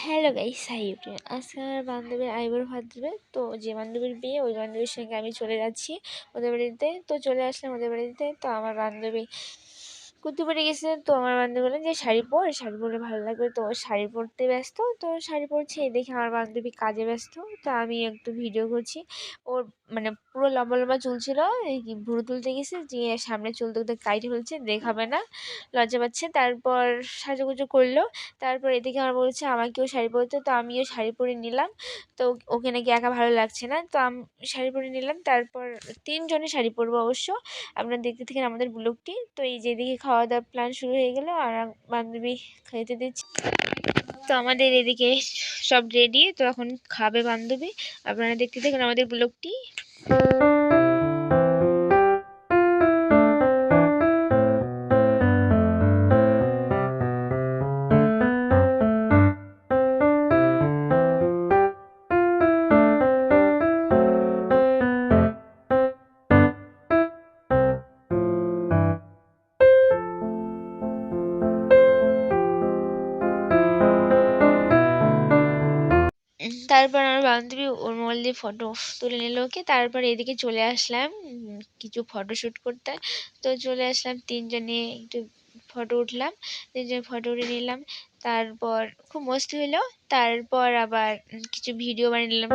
Hello guys, high YouTube. আজকে আমার বান্ধবীর আইবুড়ো ভাত দেবে, তো যে বান্ধবীর বিয়ে ওই বান্ধবীর সঙ্গে আমি চলে যাচ্ছি ওদের বাড়িতে। তো চলে আসলাম ওদের বাড়িতে। তো আমার বান্ধবী কুর্তি পরে গেছে। তো আমার বান্ধবী বললেন যে শাড়ি পরলে ভালো লাগবে। তো শাড়ি পরতে ব্যস্ত, তো শাড়ি পরছে। এই দেখে আমার বান্ধবী কাজে ব্যস্ত, তো আমি একটু ভিডিও করছি। ওর মানে পুরো লম্বা লম্বা চুল ছিল, এই ভুরু তুলতে গেছে, যে সামনে চুল তুলতে কাইটে ফেলছে, দেখাবে না, লজ্জা পাচ্ছে। তারপর সাজুগুজু করলো। তারপর এদিকে আমার বলছে আমাকেও শাড়ি পরতে, তো আমিও শাড়ি পরে নিলাম। তো ওকে নাকি একা ভালো লাগছে না, তো আমি শাড়ি পরে নিলাম। তারপর তিনজনে শাড়ি পরবো অবশ্য। আপনারা দেখতে থাকেন আমাদের ব্লগটি। তো এই যেদিকে খাওয়া দাওয়ার প্ল্যান শুরু হয়ে গেল, আর বান্ধবী খাইতে দিচ্ছি। তো আমাদের এদিকে সব রেডি, তো এখন খাবে বান্ধবী। আপনারা দেখতে থাকেন আমাদের ব্লগটি। তারপর আমার বান্ধবী ওর মোবাইল দিয়ে ফটো তুলে নিল ওকে। তারপর এদিকে চলে আসলাম কিছু ফটোশ্যুট করতে। তো চলে আসলাম, তিনজনে একটু ফটো উঠলাম, তিনজনে ফটো উঠে নিলাম। তারপর খুব মস্তি হলো। তারপর আবার কিছু ভিডিও বানিয়ে নিলাম।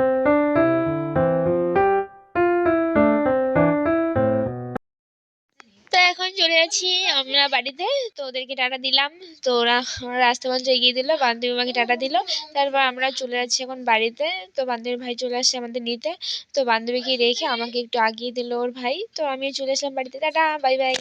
তো এখন চলে যাচ্ছি আমরা বাড়িতে। তো ওদেরকে টাটা দিলাম। তো ওরা আমরা রাস্তা পর্যন্ত এগিয়ে দিল, বান্ধবী আমাকে টাটা দিল। তারপর আমরা চলে যাচ্ছি এখন বাড়িতে। তো বান্ধবীর ভাই চলে আসছে আমাদের নিতে। তো বান্ধবীকে রেখে আমাকে একটু আগিয়ে দিল ওর ভাই। তো আমিও চলে আসলাম বাড়িতে। Tata, bye bye.